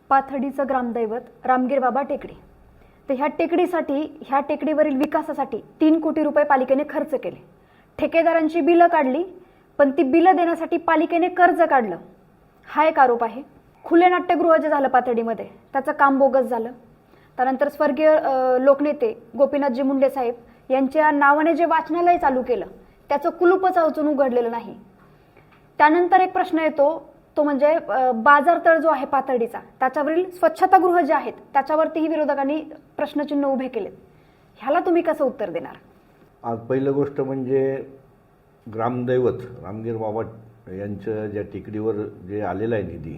पाथर्डीचं ग्रामदैवत रामगीर बाबा टेकडी। तर ह्या टेकडीसाठी, ह्या टेकडीवरील विकासासाठी 3 कोटी रुपये पालिकेने खर्च केले। ठेकेदारांची बिलं काढली, पण ती बिलं देण्यासाठी पालिकेने कर्ज काढलं, हा एक आरोप आहे। खुले नाट्यगृह जे झालं पाथर्डीमध्ये, त्याचं काम बोगस झालं। त्यानंतर स्वर्गीय लोकनेते गोपीनाथजी मुंडे साहेब यांच्या नावाने जे वाचनालय चालू केलं, त्याचं कुलूपच अजून उघडलेलं नाही। त्यानंतर एक प्रश्न येतो, तो म्हणजे बाजारतळ जो आहे पाथर्डीचा, त्याच्यावरील स्वच्छतागृह जे आहेत त्याच्यावरतीही विरोधकांनी प्रश्नचिन्ह उभे केलेत। ह्याला तुम्ही कसं उत्तर देणार? आज पहिलं गोष्ट म्हणजे ग्रामदैवत रामगीर बाबा यांच्या ज्या टेकडीवर जे आलेला आहे निधी,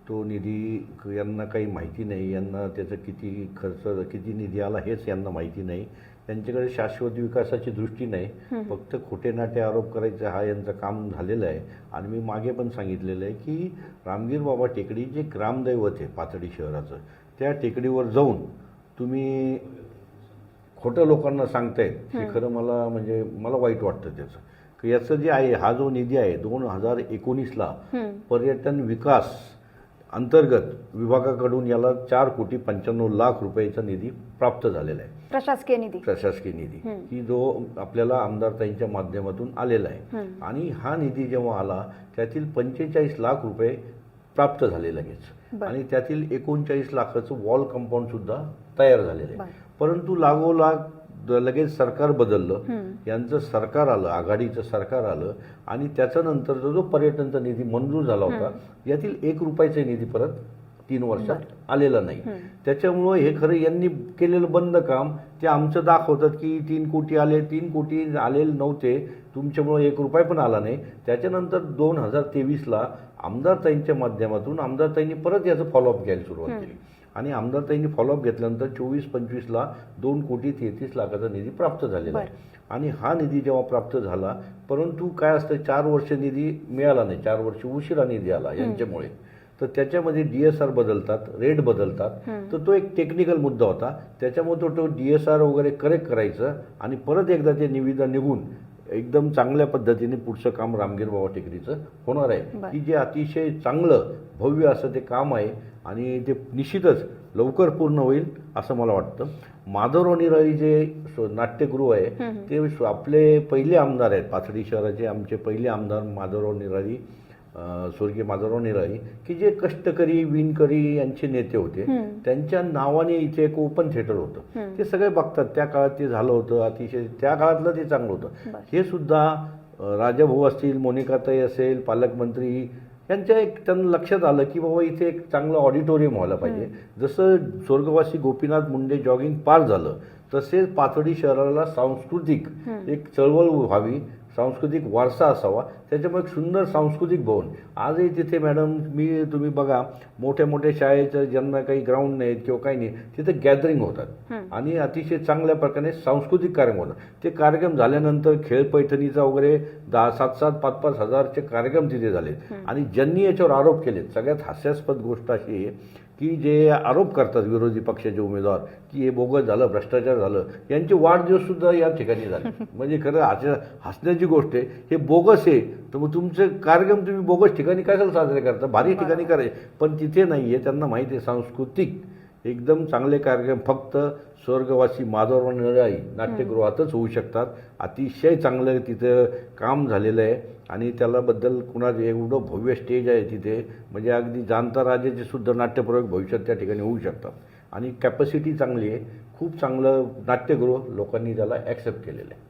तो निधी यांना काही माहिती नाही। यांना त्याचं किती खर्च, किती निधी आला हेच यांना माहिती नाही। त्यांच्याकडे शाश्वत विकासाची दृष्टी नाही, फक्त खोटे नाटे आरोप करायचं हा यांचं काम झालेलं आहे। आणि मी मागे पण सांगितलेलं आहे की रामगीर बाबा टेकडी जे ग्रामदैवत आहे पाथर्डी शहराचं, त्या टेकडीवर जाऊन तुम्ही खोटं लोकांना सांगतायत हे खरं मला वाईट वाटतं त्याचं। की याचं जे आहे, हा जो निधी आहे 2019ला पर्यटन विकास अंतर्गत विभागाकडून याला 4,95,00,000 रुपयाचा निधी प्राप्त झालेला आहे। प्रशासकीय निधी की जो आपल्याला आमदारताईंच्या माध्यमातून आलेला आहे। आणि हा निधी जेव्हा आला त्यातील 45 लाख रुपये प्राप्त झाले लगेच, आणि त्यातील 39 लाखाचं वॉल कंपाऊंड सुद्धा तयार झालेलं आहे। परंतु लागोलाग लगेच सरकार बदललं, यांचं सरकार आलं, आघाडीचं सरकार आलं, आणि त्याच्यानंतर जो पर्यटनचा निधी मंजूर झाला होता यातील 1 रुपयाचा निधी परत 3 वर्षात आलेला नाही। त्याच्यामुळं हे खरं यांनी केलेलं बंद काम ते आमचं दाखवतात की 3 कोटी आले, 3 कोटी आलेले नव्हते, तुमच्यामुळं 1 रुपया पण आला नाही। त्याच्यानंतर 2023ला आमदारताईंच्या माध्यमातून आमदारताईंनी परत याचं फॉलोअप घ्यायला सुरुवात केली, आणि आमदारताईंनी फॉलोअप घेतल्यानंतर 24-25ला 2,33,00,000चा निधी प्राप्त झालेला आहे। आणि हा निधी जेव्हा प्राप्त झाला, परंतु काय असतं 4 वर्ष निधी मिळाला नाही, 4 वर्ष उशिरा निधी आला यांच्यामुळे। तर त्याच्यामध्ये DSR बदलतात, रेट बदलतात, तर तो एक टेक्निकल मुद्दा होता। त्याच्यामुळे तो DSR वगैरे करेक्ट करायचं आणि परत एकदा ते निविदा निघून एकदम चांगल्या पद्धतीने पुढचं काम रामगीर बाबा टेकडीचं होणार आहे, की जे अतिशय चांगलं भव्य असं ते काम आहे, आणि ते निश्चितच लवकर पूर्ण होईल असं मला वाटतं। माधवराव निराळी जे नाट्यगृह आहे ते आपले पहिले आमदार आहेत, पाथर्डी शहराचे आमचे पहिले आमदार माधवराव निराळी, स्वर्गीय माधवराव निराळी, की जे कष्टकरी विणकरी यांचे नेते होते। त्यांच्या नावाने इथे एक ओपन थिएटर होतं, ते सगळे बघतात। त्या काळात ते झालं होतं, अतिशय त्या काळातलं ते चांगलं होतं। हे सुद्धा राजाभाऊ असतील, मोनिकाताई असेल, पालकमंत्री यांच्या त्यांना लक्षात आलं की बाबा इथे एक चांगलं ऑडिटोरियम व्हायला पाहिजे। जसं स्वर्गवासी गोपीनाथ मुंडे जॉगिंग पार्क झालं, तसेच पाथर्डी शहराला सांस्कृतिक एक चळवळ व्हावी, सांस्कृतिक वारसा असावा, त्याच्यामुळे एक सुंदर सांस्कृतिक भवन आजही तिथे मॅडम तुम्ही बघा, मोठ्या मोठ्या शाळेचं ज्यांना काही ग्राउंड नाहीत किंवा काही नाही, तिथे गॅदरिंग होतात आणि अतिशय चांगल्या प्रकारे सांस्कृतिक कार्यक्रम होतात। ते कार्यक्रम झाल्यानंतर खेळ पैठणीचा वगैरे 7,000, 5,000, 5,000चे कार्यक्रम तिथे झालेत। आणि ज्यांनी याच्यावर आरोप केलेत, सगळ्यात हास्यास्पद गोष्ट अशी आहे की जे आरोप करतात विरोधी पक्षाचे उमेदवार की हे बोगस झालं, भ्रष्टाचार झालं, यांचे वाढदिवस सुद्धा या ठिकाणी झाले। म्हणजे खरं हसण्याची गोष्ट आहे, हे बोगस आहे, तर मग तुमचे कार्यक्रम तुम्ही बोगस ठिकाणी कशाला साजरे करता? भारी ठिकाणी करायचे, पण तिथे नाही आहे। त्यांना माहिती आहे सांस्कृतिक एकदम चांगले कार्यक्रम फक्त स्वर्गवासी माधवराव निराळी नाट्यगृहातच होऊ शकतात। अतिशय चांगलं तिथं काम झालेलं आहे, आणि त्यालाबद्दल कुणाचं एवढं भव्य स्टेज आहे तिथे, म्हणजे अगदी जाणता राजाचे सुद्धा नाट्यप्रयोग भविष्यात त्या ठिकाणी होऊ शकतात। आणि कॅपॅसिटी चांगली आहे, खूप चांगलं नाट्यगृह लोकांनी त्याला ॲक्सेप्ट केलेलं आहे।